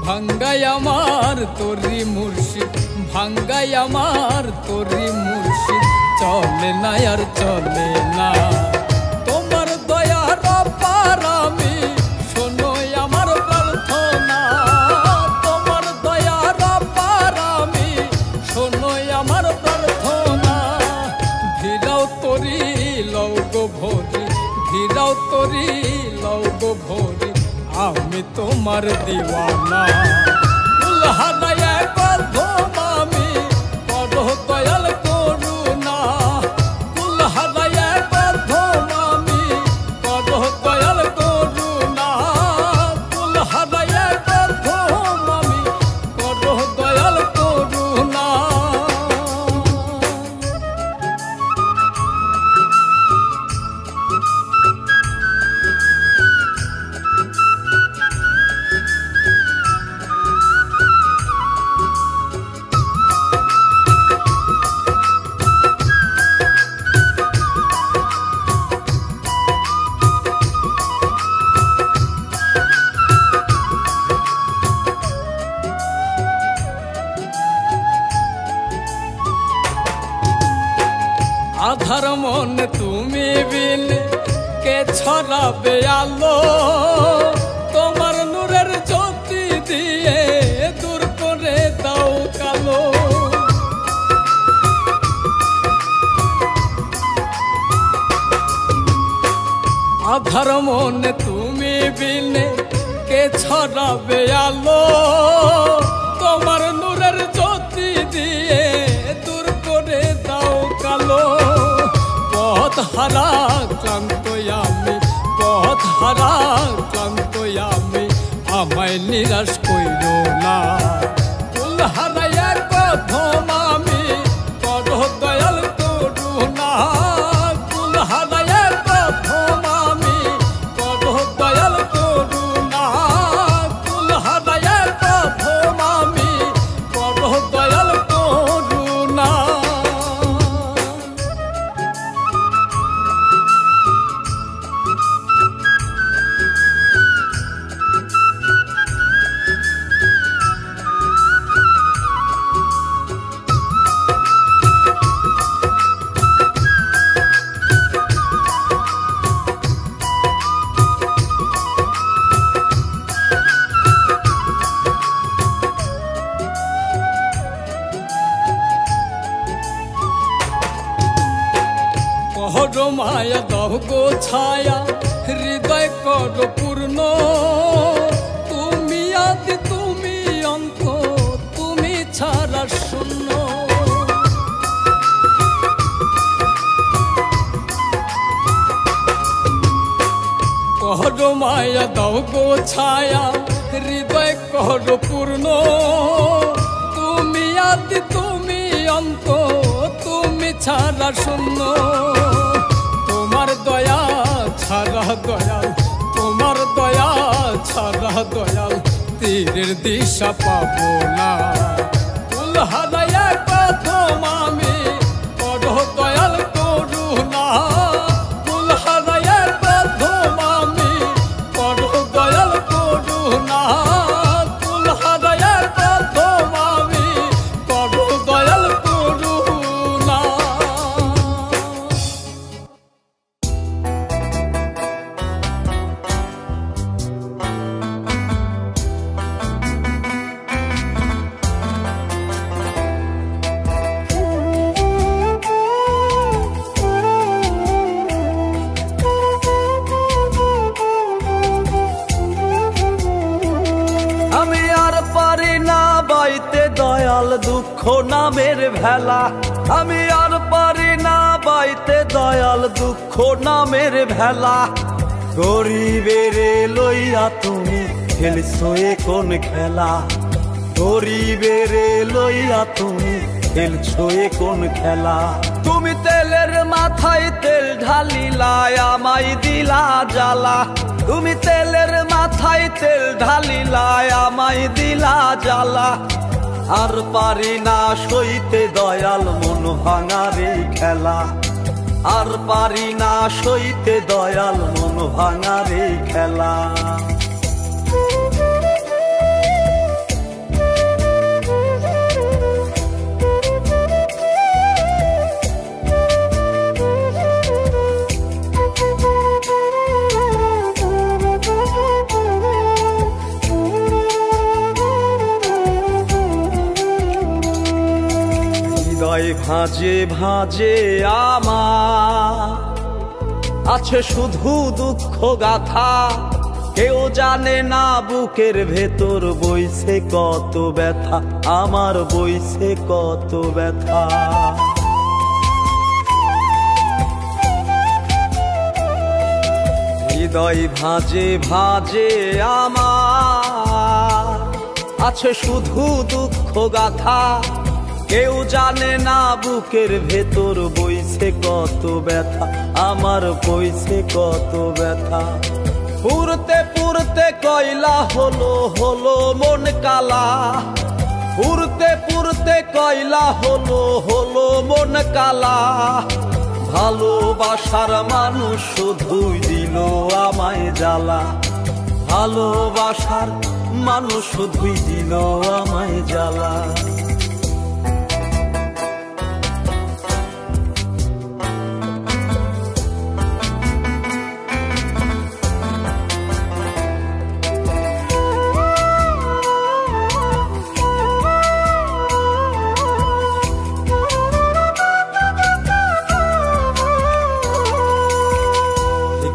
ভাঙ্গাই আমার তোরি মুর্শিদ, ভাঙ্গাই আমার তোরি মুর্শিদ, চলে না আর চলে না। তোমার দয়ার পারামি শোনো আমার প্রার্থনা, তোমার দয়ার পারামি শোনো আমার প্রার্থনা। ভিড়াও তরি লও গো ভরি, ভিড়াও তরি লও গো ভরি, আমি তোমার দিওয়ানা। কুলহারায় প্রথম আমি করো দয়াল করুণা, কুলহারায় প্রথম আমি করো দয়াল করুণা, কুলহারায় প্রথম আমি করো দয়াল করুণা। আধার মন তুমি বিন কে ছড়াবে আলো, তোমার নূরের জ্যোতি দিয়ে দূর করে দাও কালো। আধার মন তুমি বিন কে ছড়াবে আলো, তোমার নূরের জ্যোতি দিয়ে দূর করে দাও কালো। পথ হারা ক্লান্ত আমি, পথ হারা ক্লান্ত আমি, আমায় নিরাশ কইরো না। কুলহারায় প্রথম আমি করো দয়াল করুণা, কুলহারায় প্রথম আমি করো দয়াল করুণা, কুলহারায় প্রথম আমি করো দয়াল করুণা। করো মায়া দাও গো ছায়া, হৃদয় করো পূর্ণ, তুমি আদি তুমি অন্ত, তুমি ছাড়া শূন্য। করো মায়া দাও গো ছায়া, হৃদয় করো পূর্ণ, তুমি আদি তুমি অন্ত, তুমি ছাড়া শূন্য। তোমার দয়া ছাড়া দয়াল, তোমার দয়া ছাড়া দয়াল, তীরের দিশা পাবো না। কুলহারায় প্রথম আমি করো দয়াল করুণা, কুলহারায় প্রথম আমি করো দয়াল করুণা, কুলহারায় প্রথম আমি করো দয়াল করুণা। আমি আর পারি না বাইতে দয়াল দুঃখ নামের ভেলা, আমি আর পারি না বাইতে দয়াল দুঃখ নামের ভেলা। গরিবেরে লইয়া তুমি খেলছো এ কোন খেলা, গরিবেরে লইয়া তুমি খেলছো এ কোন খেলা। তুমি তেলের মাথায় তেল ঢালিলা, আমায় দিলা জ্বালা, তুমি তেলের মাথায় তেল ঢালিলা, আমায় দিলা জ্বালা। আর পারি না সইতে দয়াল মন ভাঙারে খেলা, আর পারি না সইতে দয়াল মন ভাঙারে খেলা। ভাঁজে ভাঁজে আমার আছে শুধু দুঃখ গাথা। কেউ জানে না বুকের ভেতর বইছে কত ব্যথা, আমার বইছে কত ব্যথা। হৃদয় ভাঁজে ভাঁজে আমার আছে শুধু দুঃখ গাথা। কেউ জানে না বুকের ভেতর বইছে কত ব্যথা, আমার বইছে কত ব্যথা। পুরতে পুরতে কয়লা হলো হলো মন কালা, পুরতে পুরতে কয়লা হলো হলো মন কালা। ভালোবাসার মানুষ শুধুই দিল আমায় জ্বালা, ভালোবাসার মানুষ শুধুই দিল আমায় জ্বালা।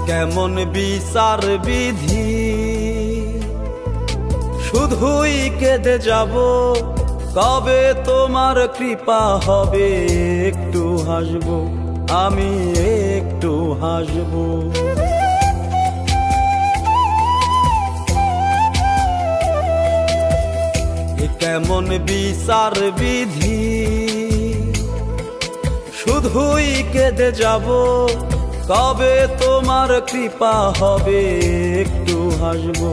কেমন বিচার বিধি, শুধুই কেঁদে যাব। কবে তোমার কৃপা হবে, একটু হাসবো আমি, একটু হাসবো। কেমন বিচার বিধি, শুধুই কেঁদে যাব। কবে তোমার কৃপা হবে, একটু হাসবো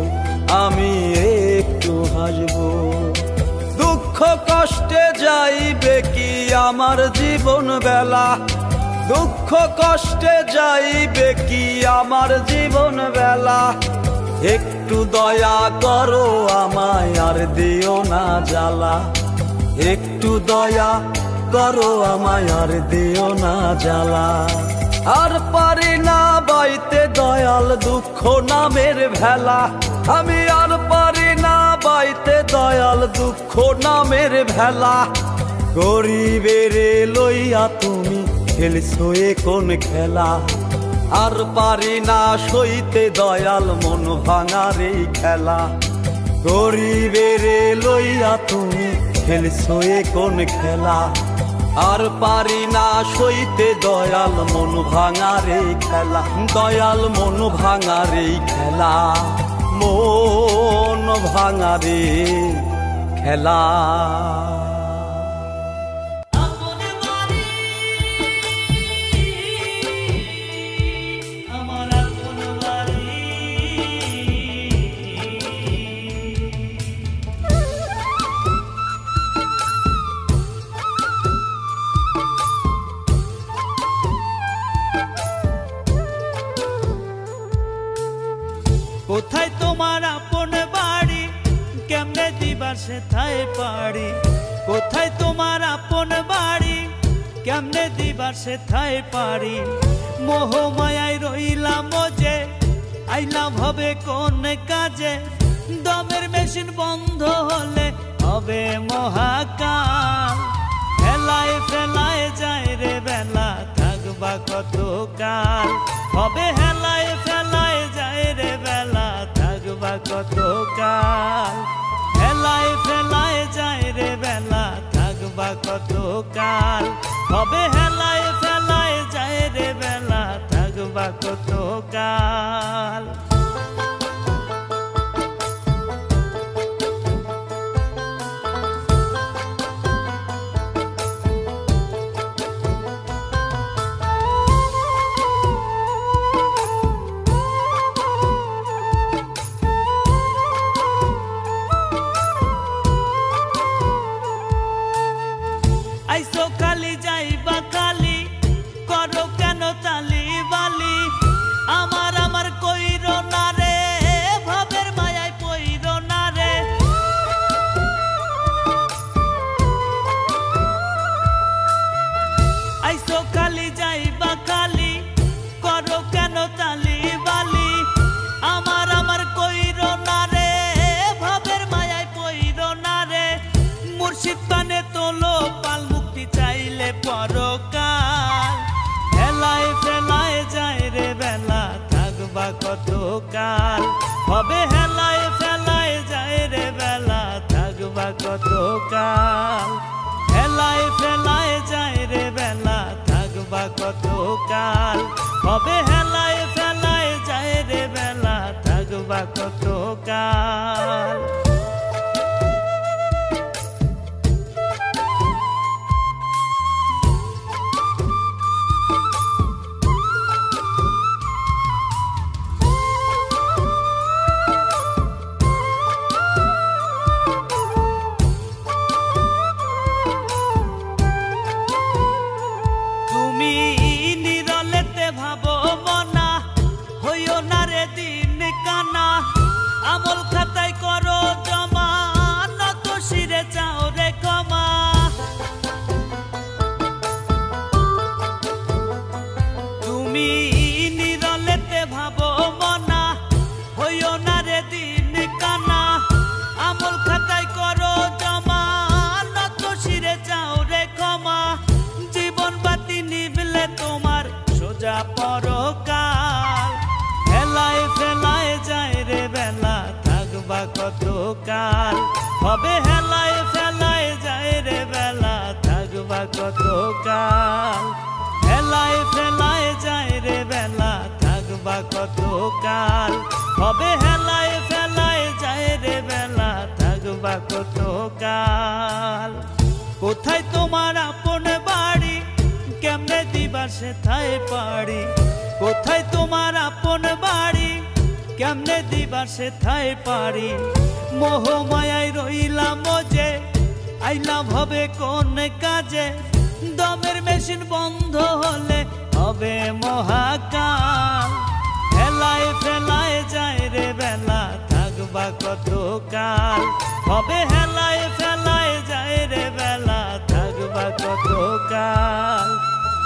আমি, একটু হাসবো। দুঃখ কষ্টে যাইবে কি আমার জীবন বেলা, দুঃখ কষ্টে যাইবে কি আমার জীবন বেলা। একটু দয়া করো আমায় আর দিও না জ্বালা, একটু দয়া করো আমায় আর দিও না জ্বালা। আর পারি না বাইতে দয়াল দুঃখ নামের ভেলা, আমি আর পারি না বাইতে দয়াল দুঃখ নামের ভেলা। গরিবের লইয়া তুমি খেলছো এ কোন খেলা, আর পারি না সইতে দয়াল মন ভাঙার এই খেলা। গরিবের লইয়া তুমি খেলছো এ কোন খেলা, আর পারি না সইতে দয়াল মন ভাঙার এই খেলা। দয়াল মন ভাঙার এই খেলা, মন ভাঙার এই খেলা। কোথায় তোমার আপন বাড়ি, কেমনে দিবার সেথায় পারি। কোথায় তোমার আপন বাড়ি, কেমনে দিবার সেথায় পারি। মোহমায়ায় রইলাম যে, আইলাম হবে কোন কাজে। দমের মেশিন বন্ধ হলে হবে মহাকাল। ফেলায় ফেলায় যায় রে বেলা, থাকবা কত কাল। হবে হেলায় ফেলায় যায় রে বেলা, থাকবা কত কাল। হেলায় ফেলায় যায় রে বেলা, থাকবা কত কাল। হবে হেলায় ফেলায় যায় রে বেলা, থাকবা কত কাল। আইসো খালি যাইবা খালি, করো কেন তালি বালি। আমার কইরো থাকবা কতকাল হেলায় ফেলায় যায় রে বেলা থাকবা কতকাল হবে হেলায় ফেলায় যায় রে বেলা থাকবা কতকাল আমল খাতায় করো জমা নত শিরে চাও রে ক্ষমা তুমি নিরলেতে ভাবো মনা হইও না রে দিন কানা আমল খাতায় করো জমা নত শিরে চাও রে ক্ষমা জীবন বাতি নিভলে তোমার সোজা পরকাল হেলায় ফেলায় যায় রে বেলা থাকবা কতকাল হবে হেলায় ফেলায় যায় রে বেলা থাকবা কতকাল হেলায় ফেলায় যায় রে বেলা থাকবা কতকাল হবে হেলায় ফেলায় যায় রে বেলা থাকবা কতকাল কোথায় তোমার আপন বাড়ি কেমনে দিবা সেথায় পারি কোথায় তোমার আপন বাড়ি কেমনে দিবা সেথায় পারি মোহ মায়ায় রইলাম যে আইলাম হবে কোন কাজে দমের মেশিন বন্ধ হলে হবে মহাকাল হেলায় ফেলায় যায় রে বেলা থাকবা কতকাল হবে হেলায় ফেলায় যায় রে বেলা থাকবা কতকাল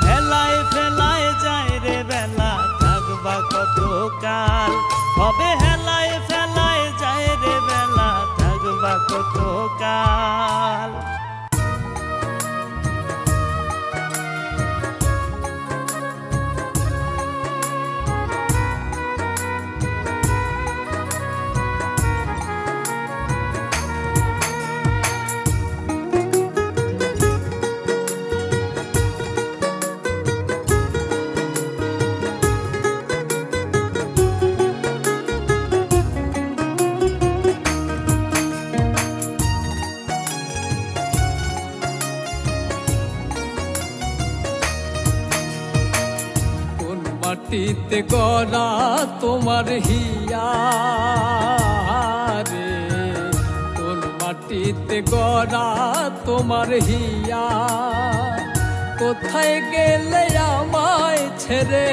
হেলায় ফেলায় যায় রে বেলা থাকবা কতকাল হবে হেলায় ফেলায় যায় রে বেলা থাকবা কতকাল মাটিতে গড়া তোমার হিয়া রে কোন মাটিতে গড়া তোমার হিয়া কোথায় গেলে আমায় ছেড়ে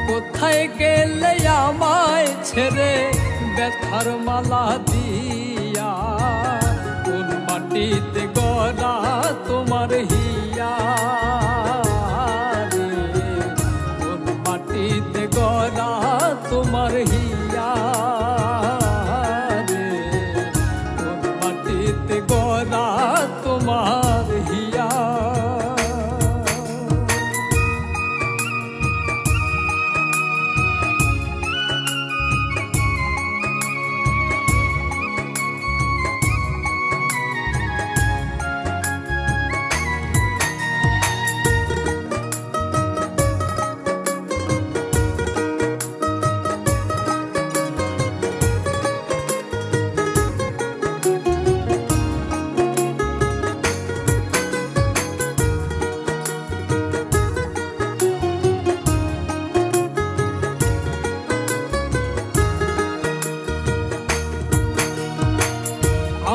কোথায় গেলে আমায় ছেড়ে ব্যথার মালা দিয়া কোন মাটিতে গড়া তোমার হিয়া রে কোন মাটিতে গড়া তোমার হিয়া রে কোন মাটিতে গড়া তোমার হিয়া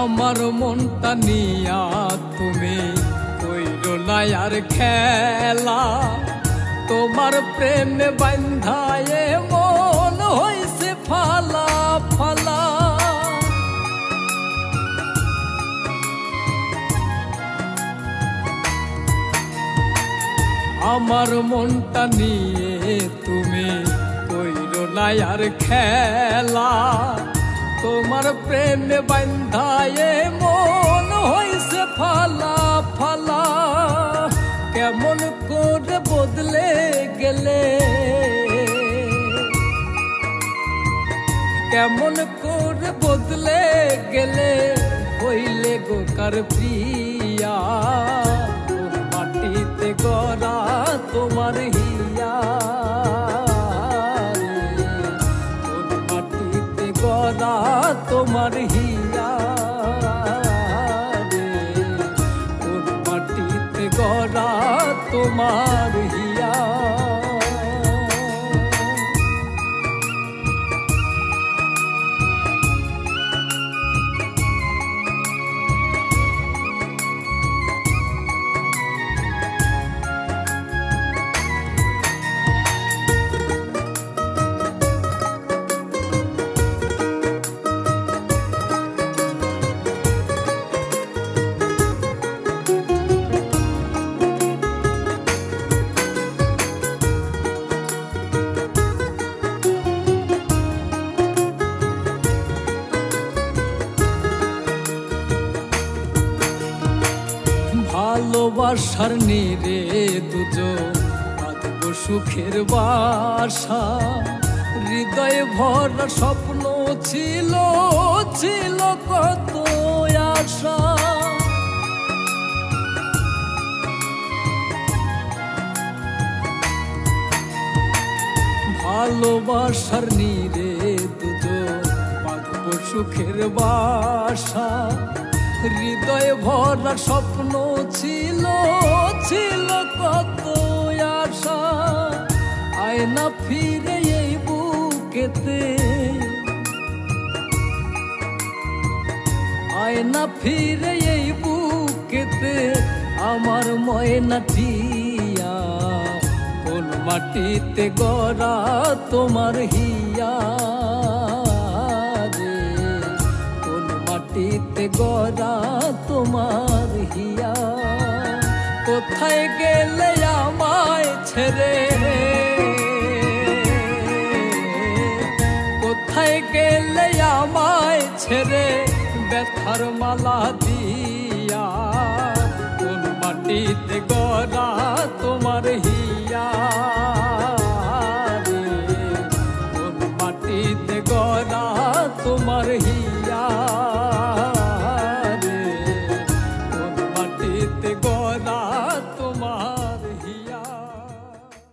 আমার মনটা নিয়া তুমি কইরো না আর খেলা তোমার প্রেমে বান্ধায়ে মন হইছে ফালা ফালা আমার মনটা নিয়ে তুমি কইরো না আর খেলা তোমার প্রেমে বান্ধায়ে মন হইছে ফালা ফালা কেমন করে বদলে গেলে কেমন করে বদলে গেলে হইলে গো কার প্রিয়া, কোন মাটিতে গড়া তোমার হিয়া, কোন মাটিতে গড়া তোমার হিয়া, কোন মাটিতে গড়া তোমার হিয়া। ভালোবাসার নিরে দুজন বাঁধব সুখের বাসা, হৃদয়ে ভরা স্বপ্ন ছিল, ছিল কত আশা। ভালোবাসার নিরে দুজন বাঁধব সুখের বাসা, হৃদয়ে ভরা স্বপ্ন ছিল, ছিল কত আশা। আয়না ফিরে এই বুকেতে, আয়না ফিরে এই বুকেতে আমার ময়নাটিয়া, কোন মাটিতে গড়া তোমার হিয়া, মাটিতে গড়া তোমার হিয়া। কোথায় গেলে আমায় ছেড়ে, কোথায় গেলে আমায় ছেড়ে ব্যথার মালা দিয়া, কোন মাটিতে গড়া তোমার হিয়া, কোন মাটিতে গড়া তোমার হিয়া।